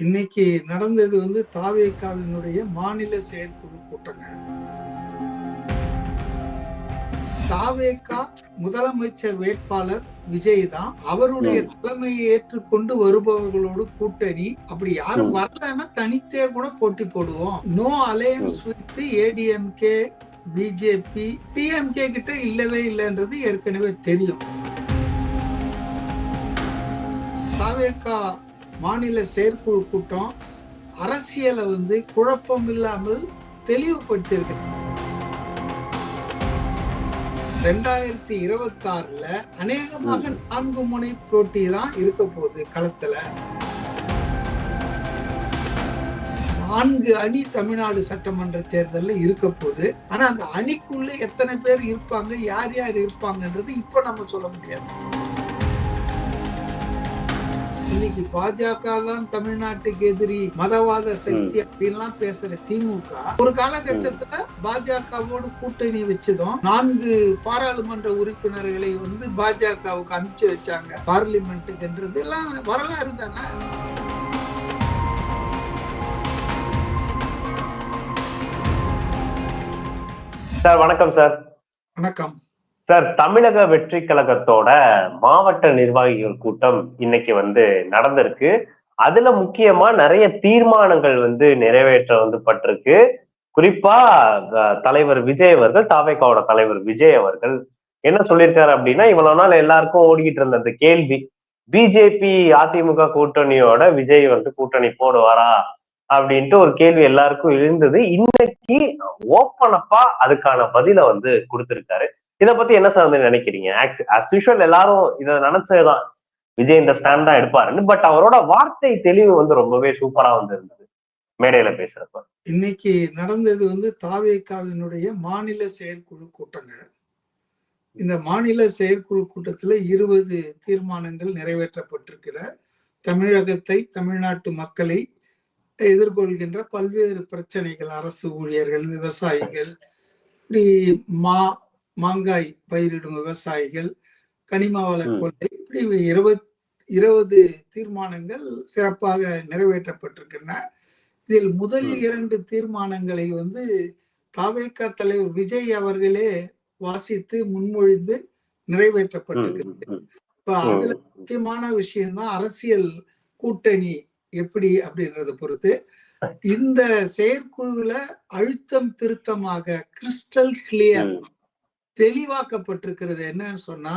இன்னைக்கு நடந்தது தாவேகாவினுடைய மாநில செயற்குழு கூட்டங்க. தாவேகா முதலமைச்சர் வேட்பாளர் விஜய் தான். அவருடைய தலைமையை ஏற்றுக்கொண்டு வருபவர்களோடு கூட்டணி. அப்படி யாரும் வரலன்னா தனித்தே கூட போட்டி போடுவோம். No alliance with ADMK, BJP, DMK கிட்ட இல்லவே இல்லைன்றது ஏற்கனவே தெரியும். தாவேகா மாநில செயற்குழு கூட்டம் அரசியலை குழப்பம் இல்லாமல் தெளிவுபடுத்தியிருக்கு. 2026ல அநேகமாக 4 முனை போட்டி தான் இருக்க போகுது களத்துல. 4 அணி தமிழ்நாடு சட்டமன்ற தேர்தல்ல இருக்க போகுது. ஆனா அந்த அணிக்குள்ள எத்தனை பேர் இருப்பாங்க, யார் யார் இருப்பாங்கன்றது இப்ப நம்ம சொல்ல முடியாது. இன்னைக்கு பாஜக தான் தமிழ்நாட்டுக்கு எதிரி, மதவாத சக்தி அப்படின்லாம் பேசுற திமுக ஒரு காலகட்டத்துல பாஜகவோடு கூட்டணி வச்சதும் 4 பாராளுமன்ற உறுப்பினர்களை பாஜகவுக்கு அனுப்பிச்சு வச்சாங்க பார்லிமெண்ட்டுக்குன்றது எல்லாம் வரலாறு தானே. சார் வணக்கம். சார் வணக்கம் சார். தமிழக வெற்றி கழகத்தோட மாவட்ட நிர்வாகிகள் கூட்டம் இன்னைக்கு நடந்திருக்கு. அதுல முக்கியமா நிறைய தீர்மானங்கள் நிறைவேற்ற பட்டிருக்கு. குறிப்பா தலைவர் விஜய் அவர்கள், தாவேகாவோட தலைவர் விஜய் அவர்கள் என்ன சொல்லியிருக்காரு அப்படின்னா, இவ்வளவு நாள் எல்லாருக்கும் ஓடிக்கிட்டு இருந்த அந்த கேள்வி, பிஜேபி அதிமுக கூட்டணியோட விஜய் கூட்டணி போடுவாரா அப்படின்ட்டு ஒரு கேள்வி எல்லாருக்கும் இருந்தது. இன்னைக்கு ஓப்பனப்பா அதுக்கான பதில கொடுத்திருக்காரு. இதை பத்தி என்ன சார் நினைக்கிறீங்க? ஆஸ் யூஷுவல் எல்லாரும் இதை நினைச்சதுதான், விஜய் இந்த ஸ்டாண்ட் தான் எடுப்பாருன்னு. பட் அவரோட வார்த்தை தெளிவு ரொம்பவே சூப்பரா இருந்தது மேடையில பேசுறப்ப. இன்னைக்கு நடந்தது தாவேகாவினுடைய மாநில செயற்குழு கூட்டங்க. இந்த மாநில செயற்குழு கூட்டத்துல 20 தீர்மானங்கள் நிறைவேற்றப்பட்டிருக்கிற தமிழகத்தை, தமிழ்நாட்டு மக்களை எதிர்கொள்கின்ற பல்வேறு பிரச்சனைகள், அரசு ஊழியர்கள், விவசாயிகள், இப்படி மாங்காய் பயிரிடும் விவசாயிகள், கனிம வள கொள்ளை, இப்படி 20 தீர்மானங்கள் சிறப்பாக நிறைவேற்றப்பட்டிருக்கின்றன. இதில் முதல் 2 தீர்மானங்களை தாவேகா தலைவர் விஜய் அவர்களே வாசித்து முன்மொழிந்து நிறைவேற்றப்பட்டிருக்கிறது. இப்ப அதுல முக்கியமான விஷயம்தான் அரசியல் கூட்டணி எப்படி அப்படின்றத பொறுத்து இந்த செயற்குழுல அழுத்தம் திருத்தமாக கிறிஸ்டல் கிளியர் தெளிவாக்கப்பட்டிருக்கிறது. என்னன்னு சொன்னா,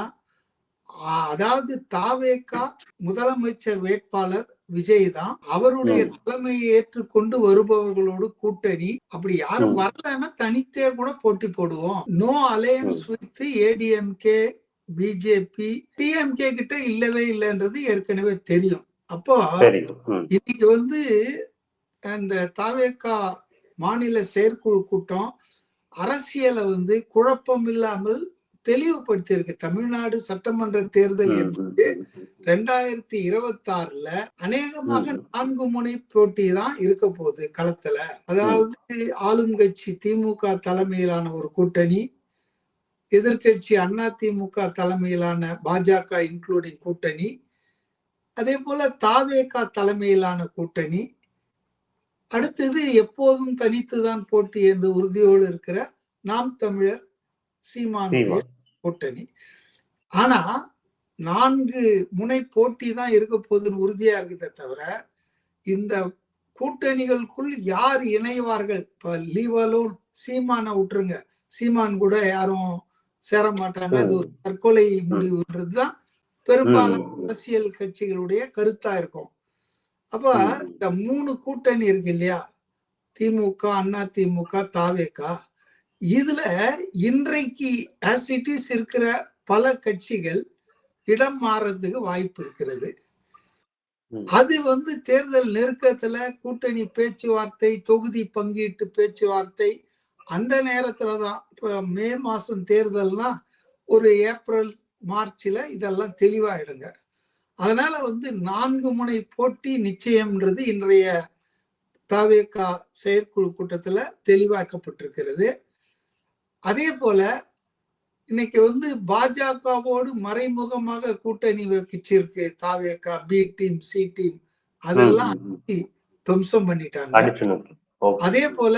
அதாவது தாவேகா முதலமைச்சர் வேட்பாளர் விஜய் தான். அவருடைய தலைமையை ஏற்றுக்கொண்டு வருபவர்களோடு கூட்டணி. அப்படி யாரும் வரலன்னா தனித்தே கூட போட்டி போடுவோம். No alliance with ADMK, BJP, DMK கிட்ட இல்லவே இல்லைன்றது ஏற்கனவே தெரியும். அப்போ இன்னைக்கு அந்த தாவேகா மாநில செயற்குழு கூட்டம் அரசியலை குழப்பம் இல்லாமல் தெளிவுபடுத்தியிருக்கு. தமிழ்நாடு சட்டமன்ற தேர்தல் என்பது 2026ல அநேகமாக 4 முனை போட்டி தான் இருக்க போகுது களத்துல. அதாவது ஆளும் கட்சி திமுக தலைமையிலான ஒரு கூட்டணி, எதிர்கட்சி அதிமுக தலைமையிலான பாஜக இன்க்ளூடிங் கூட்டணி, அதே போல தாவேகா தலைமையிலான கூட்டணி, அடுத்தது எப்போதும் தனித்துதான் போட்டி என்று உறுதியோடு இருக்கிற நாம் தமிழர் சீமான் கூட்டணி. ஆனா 4 முனை போட்டி தான் இருக்க போதுன்னு உறுதியா இருக்குதே தவிர, இந்த கூட்டணிகளுக்குள் யார் இணைவார்கள், இப்ப லீவ் அலோன் சீமானை விட்டுருங்க, சீமான் கூட யாரும் சேர மாட்டாங்க, அது ஒரு தற்கொலை முடிவுன்றதுதான் பெரும்பாலான அரசியல் கட்சிகளுடைய கருத்தா இருக்கும். அப்ப இந்த 3 கூட்டணி இருக்கு இல்லையா, திமுக, அதிமுக, தாவேகா, இதுல இன்றைக்கு ஆஸ் இட் இஸ் இருக்கிற பல கட்சிகள் இடம் மாறதுக்கு வாய்ப்பு இருக்கிறது. அது தேர்தல் நெருக்கத்துல கூட்டணி பேச்சுவார்த்தை, தொகுதி பங்கீட்டு பேச்சுவார்த்தை அந்த நேரத்துலதான். இப்ப மே மாசம் தேர்தல்னா ஒரு ஏப்ரல் மார்ச்ல இதெல்லாம் தெளிவாயிடுங்க. அதனால 4 முனை போட்டி நிச்சயம்ன்றது இன்றைய தாவேகா செயற்குழு கூட்டத்துல தெளிவாக்கப்பட்டிருக்கிறது. அதே போல இன்னைக்கு பாஜகவோடு மறைமுகமாக கூட்டணி வச்சிருக்கு தாவேகா. பி டீம், சி டீம் அதெல்லாம் துவம்சம் பண்ணிட்டாங்க. அதே போல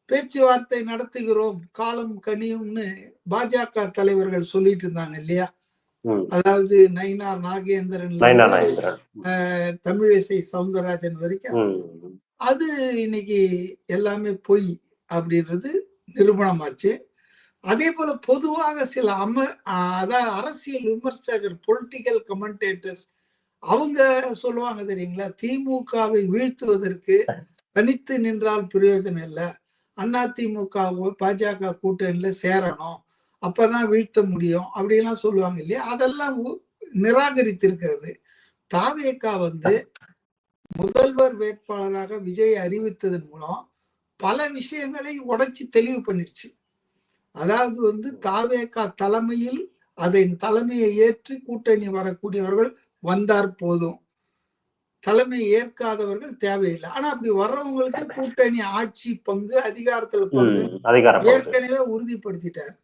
பேச்சுவார்த்தை நடத்துகிறோம், காலம் கனியும்னு பாஜக தலைவர்கள் சொல்லிட்டு இருந்தாங்க இல்லையா? அதாவது நயினார் நாகேந்திரன் தமிழிசை சவுந்தரராஜன் வரைக்கும். அது இன்னைக்கு எல்லாமே பொய் அப்படின்றது நிரூபணமாச்சு. அதே போல பொதுவாக சில அதாவது அரசியல் விமர்சகர், பொலிட்டிக்கல் கமெண்டேட்டர்ஸ், அவங்க சொல்லுவாங்க தெரியுங்களா, திமுகவை வீழ்த்துவதற்கு தனித்து நின்றால் பிரயோஜனம் இல்லை, அதிமுக பாஜக கூட்டணியில சேரணும், அப்பதான் வீழ்த்த முடியும் அப்படின்லாம் சொல்லுவாங்க இல்லையா? அதெல்லாம் நிராகரித்திருக்கிறது. தாவேகா முதல்வர் வேட்பாளராக விஜய் அறிவித்ததன் மூலம் பல விஷயங்களை உடைச்சு தெளிவு பண்ணிடுச்சு. அதாவது தாவேகா தலைமையில் அதன் தலைமையை ஏற்று கூட்டணி வரக்கூடியவர்கள் வந்தார் போதும், தலைமை ஏற்காதவர்கள் தேவையில்லை. ஆனா அப்படி வர்றவங்களுக்கு கூட்டணி ஆட்சி பங்கு, அதிகாரத்துல பங்கு ஏற்கனவே உறுதிப்படுத்திட்டார்.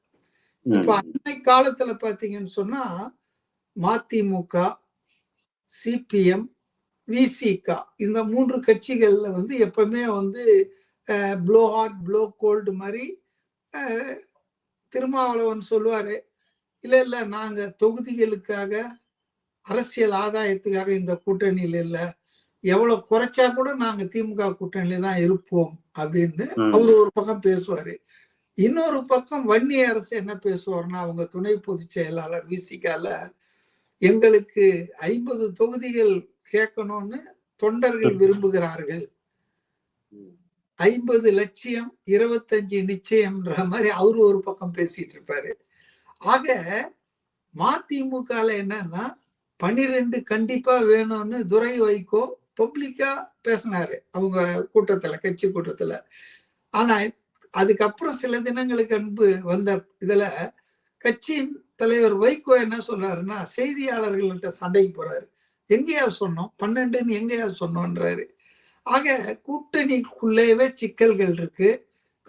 இப்ப அன்னை காலத்துல பாத்தீங்கன்னு சொன்னா மதிமுக, சிபிஎம், விசிக இந்த 3 கட்சிகள்ல எப்பவுமே ப்ளோ ஹாட் ப்ளோ கோல்டு மாதிரி திருமாவளவன் சொல்லுவாரு, இல்ல நாங்க தொகுதிகளுக்காக அரசியல் ஆதாயத்துக்காக இந்த கூட்டணியில இல்ல, எவ்வளவு குறைச்சா கூட நாங்க திமுக கூட்டணியில தான் இருப்போம் அப்படின்னு அவரு ஒரு பக்கம் பேசுவாரு. இன்னொரு பக்கம் வன்னிய அரசு என்ன பேசுவார்னா, அவங்க துணை பொதுச் செயலாளர் விசிகால எங்களுக்கு 50 தொகுதிகள் கேட்கணும்னு தொண்டர்கள் விரும்புகிறார்கள், 50 லட்சியம் 25 நிச்சயம்ன்ற மாதிரி அவரு ஒரு பக்கம் பேசிட்டு இருப்பாரு. ஆக மதிமுக என்னன்னா 12 கண்டிப்பா வேணும்னு துரை வைகோ பப்ளிக்கா பேசினாரு அவங்க கூட்டத்துல, கட்சி கூட்டத்துல. ஆனா அதுக்கப்புறம் சில தினங்களுக்கு அன்பு வந்த இதுல கட்சியின் தலைவர் வைகோ என்ன சொல்றாருன்னா, செய்தியாளர்கள்ட்ட சண்டைக்கு போறாரு. எங்கேயா சொன்னோம் 12ன்னு எங்கேயா சொன்னோன்றாரு. ஆக கூட்டணிக்குள்ளேயே சிக்கல்கள் இருக்கு,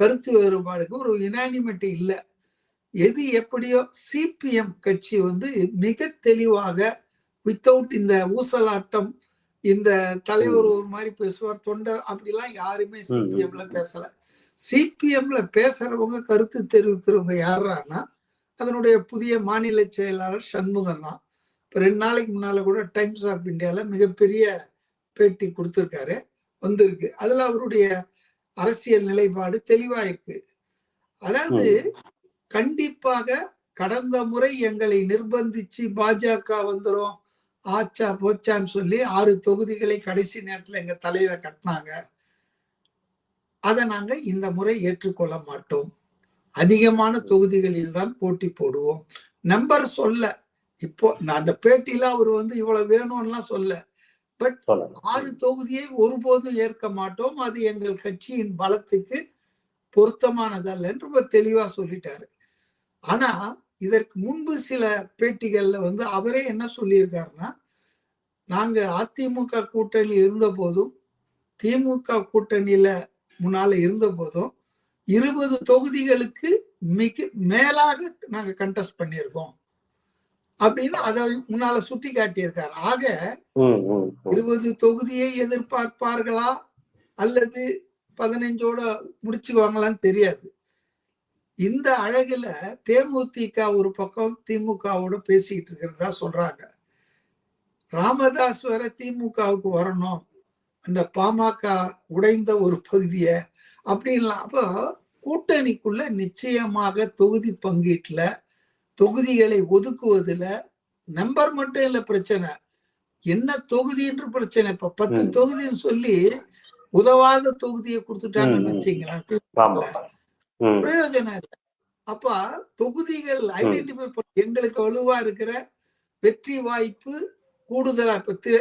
கருத்து வேறுபாடுக்கு ஒரு யுனானிமிட்டி இல்லை. எது எப்படியோ சிபிஎம் கட்சி மிக தெளிவாக வித்தவுட் இந்த ஊசலாட்டம், இந்த தலைவர் ஒரு மாதிரி பேசுவார், தொண்டர் அப்படிலாம் யாருமே சிபிஎம்ல பேசல. சிபிஎம்ல பேசுறவங்க, கருத்து தெரிவிக்கிறவங்க யாரானா அதனுடைய புதிய மாநில செயலாளர் சண்முகம் தான். இப்ப 2 நாளைக்கு முன்னால கூட டைம்ஸ் ஆஃப் இந்தியால மிகப்பெரிய பேட்டி கொடுத்திருக்காரு, வந்திருக்கு. அதுல அவருடைய அரசியல் நிலைப்பாடு தெளிவா இருக்கு. அதாவது கண்டிப்பாக கடந்த முறை எங்களை நிர்பந்திச்சு பாஜக வந்துரும் ஆச்சா போச்சான்னு சொல்லி 6 தொகுதிகளை கடைசி நேரத்துல எங்க தலையில கட்டினாங்க. அதை நாங்க இந்த முறை ஏற்றுக்கொள்ள மாட்டோம், அதிகமான தொகுதிகளில் தான் போட்டி போடுவோம். நம்பர் சொல்ல, இப்போ அந்த பேட்டியில அவர் இவ்வளவு வேணும்லாம் சொல்ல, பட் 6 தொகுதியை ஒருபோதும் ஏற்க மாட்டோம், அது எங்கள் கட்சியின் பலத்துக்கு பொருத்தமானதல்ல என்று தெளிவா சொல்லிட்டாரு. ஆனா இதற்கு முன்பு சில பேட்டிகள்ல அவரே என்ன சொல்லியிருக்காருன்னா, நாங்க அதிமுக கூட்டணி இருந்த போதும் திமுக கூட்டணியில முன்னால இருந்த போதும் 20 தொகுதிகளுக்கு மிக மேலாக நாங்க கண்டெஸ்ட் பண்ணியிருக்கோம் அப்படின்னு அதை முன்னால சுட்டி காட்டியிருக்காரு. ஆக 20 தொகுதியை எதிர்பார்ப்பார்களா அல்லது 15ஓட முடிச்சுக்குவாங்களான்னு தெரியாது. இந்த அழகுல தேமுதிக ஒரு பக்கம் திமுகவோட பேசிக்கிட்டு இருக்கிறதா சொல்றாங்க. ராமதாஸ் வர திமுகவுக்கு வரணும், அந்த பாமக உடைந்த ஒரு பகுதிய அப்படின்லாம். அப்போ கூட்டணிக்குள்ள நிச்சயமாக தொகுதி பங்கீட்டுல, தொகுதிகளை ஒதுக்குவதுல நம்பர் மட்டும் இல்ல பிரச்சனை, என்ன தொகுதின்ற பிரச்சனை. இப்ப 10 தொகுதின்னு சொல்லி உதவாத தொகுதியை கொடுத்துட்டாங்கன்னு வச்சுங்களேன், பிரயோஜனம் இல்லை. அப்ப தொகுதிகள் ஐடென்டிஃபை பண்ண, எங்களுக்கு வலுவா இருக்கிற வெற்றி வாய்ப்பு கூடுதலா.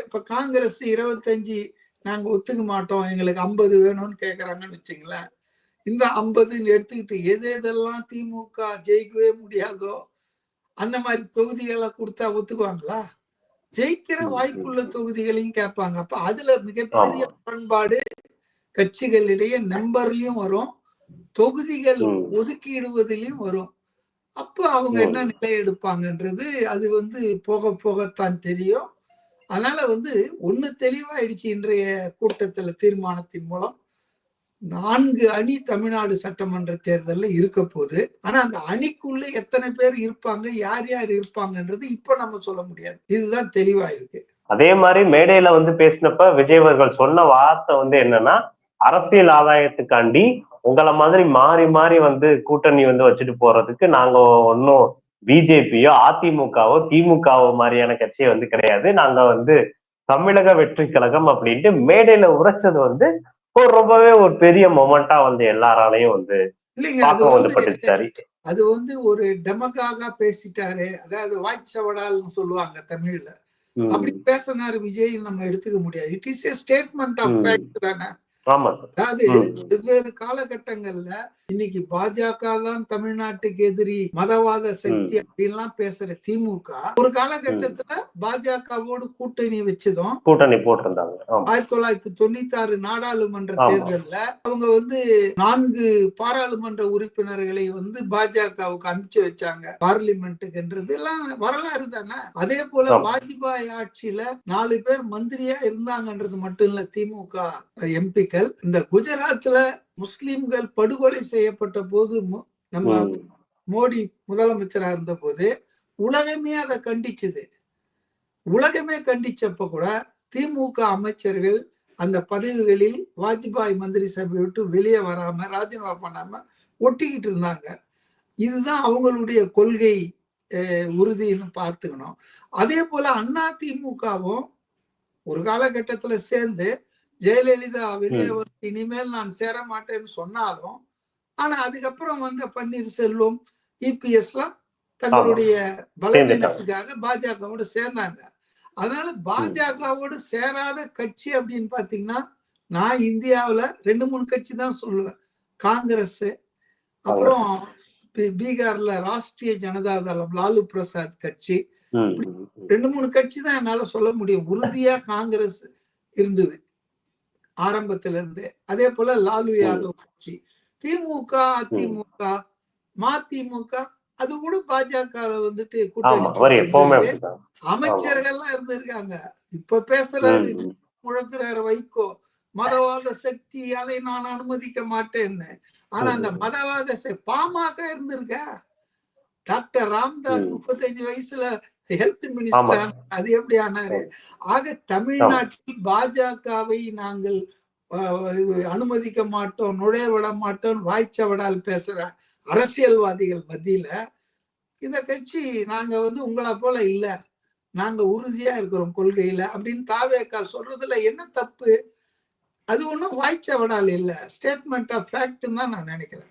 இப்ப காங்கிரஸ் 25 நாங்க ஒத்துக்க மாட்டோம், எங்களுக்கு 50 வேணும்னு கேக்குறாங்கன்னு வச்சுங்களேன். இந்த 50 எடுத்துக்கிட்டு எது எதெல்லாம் திமுக ஜெயிக்கவே முடியாதோ அந்த மாதிரி தொகுதிகளை கொடுத்தா ஒத்துக்குவாங்களா? ஜெயிக்கிற வாய்ப்புள்ள தொகுதிகளையும் கேட்பாங்க. அப்ப அதுல மிகப்பெரிய முரண்பாடு கட்சிகளிடையே நம்பர்லயும் வரும், தொகுதிகள் ஒதுக்கிடுவதிலையும் வரும். அப்ப அவங்க என்ன நிலை எடுப்பாங்கன்றது அது போக போகத்தான் தெரியும். அதனால ஒண்ணு தெளிவாயிடுச்சு இன்றைய கூட்டத்துல தீர்மானத்தின் மூலம் 4 அணி தமிழ்நாடு சட்டமன்ற தேர்தல்ல இருக்க போகுது. ஆனா அந்த அணிக்குள்ள எத்தனை பேர் இருப்பாங்க, யார் யார் இருப்பாங்கன்றது இப்ப நம்ம சொல்ல முடியாது. இதுதான் தெளிவா இருக்கு. அதே மாதிரி மேடையில பேசினப்ப விஜய் அவர்கள் சொன்ன வார்த்தை என்னன்னா, அரசியல் ஆதாயத்துக்காண்டி உங்களை மாதிரி மாறி மாறி கூட்டணி வச்சுட்டு போறதுக்கு நாங்க ஒன்னும் பிஜேபியோ அதிமுகவோ திமுகவோ மாதிரியான கட்சியை கிடையாது. நாங்க தமிழக வெற்றி கழகம் அப்படின்ட்டு மேடையில உரைச்சது ரொம்பவே ஒரு பெரிய மொமெண்டா எல்லாராலையும் இல்லைங்க, பார்க்க பட்டுச்சாரி. அது ஒரு டெமகாகா பேசிட்டாரு. அதாவது வாய்ச்சவடால்னு சொல்லுவாங்க தமிழ்ல. அப்படி பேசினாரு விஜய் நம்ம எடுத்துக்க முடியாது. It is a statement of fact தானே. அதாவது வெவ்வேறு காலகட்டங்கள்ல இன்னைக்கு பாஜக தான் தமிழ்நாட்டுக்கு எதிரி, மதவாத சக்தி அப்படின்லாம் பேசுற திமுக ஒரு காலகட்டத்துல பாஜகவோடு கூட்டணி வச்சதும் கூட்டணி போட்டிருந்தாங்க. 1996 நாடாளுமன்ற தேர்தல்ல அவங்க 4 பாராளுமன்ற உறுப்பினர்களை பாஜகவுக்கு அனுப்பிச்சு வச்சாங்க பார்லிமெண்ட்டுக்குன்றது எல்லாம் வரலாறு தானே. அதே போல வாஜ்பாய் ஆட்சியில 4 பேர் மந்திரியா இருந்தாங்கன்றது மட்டும் இல்ல. திமுக எம்பி இந்த குஜராத்ல முஸ்லிம்கள் படுகொலை செய்யப்பட்ட போது நம்ம மோடி முதலமைச்சரா இருந்த போது உலகமே அதை கண்டிச்சது. உலகமே கண்டிச்சப்ப கூட திமுக அமைச்சர்கள் அந்த பதவிகளில் வாஜ்பாய் மந்திரி சபை விட்டு வெளியே வராம ராஜினாமா பண்ணாம ஒட்டிக்கிட்டு இருந்தாங்க. இதுதான் அவங்களுடைய கொள்கை உறுதின்னு பார்த்துக்கணும். அதே போல அண்ணா திமுகவும் ஒரு காலகட்டத்துல சேர்ந்து ஜெயலலிதா வெளியே இனிமேல் நான் சேர மாட்டேன்னு சொன்னாலும், ஆனா அதுக்கப்புறம் பன்னீர்செல்வம் இபிஎஸ் எல்லாம் தங்களுடைய பலவீனத்துக்காக பாஜகவோடு சேர்ந்தாங்க. அதனால பாஜகவோடு சேராத கட்சி அப்படின்னு பாத்தீங்கன்னா, நான் இந்தியாவில 2-3 கட்சி தான் சொல்லுவேன். காங்கிரஸ், அப்புறம் பீகார்ல ராஷ்டிரிய ஜனதா தளம் லாலு பிரசாத் கட்சி, 2-3 கட்சி தான் என்னால சொல்ல முடியும். உறுதியா காங்கிரஸ் இருந்தது ஆரம்பத்துல இருந்து. அதே போல லாலு யாதவ் கட்சி. திமுக அதிமுக மதிமுக அது கூட பாஜக கூட்டணி அமைச்சர்கள்லாம் இருந்திருக்காங்க. இப்ப பேசுறாரு, முழங்குறாரு வைகோ மதவாத சக்தி, அதை நான் அனுமதிக்க மாட்டேன்னு. ஆனா அந்த மதவாத பாமக இருந்திருக்க. டாக்டர் ராம்தாஸ் 35 வயசுல ஹெல்த் மினிஸ்டர், அது எப்படி ஆனாரு? ஆக தமிழ்நாட்டில் பாஜகவை நாங்கள் அனுமதிக்க மாட்டோம், நுழைய விட மாட்டோம் வாய்ச்சவடால் பேசுற அரசியல்வாதிகள் மத்தியில இந்த கட்சி நாங்க உங்களை போல இல்ல, நாங்க உறுதியா இருக்கிறோம் கொள்கையில அப்படின்னு தாவேகா சொல்றதுல என்ன தப்பு? அது ஒண்ணும் வாய்ச்சவடால் இல்ல, ஸ்டேட்மெண்ட் ஆஃப் ஃபேக்ட் தான் நான் நினைக்கிறேன்.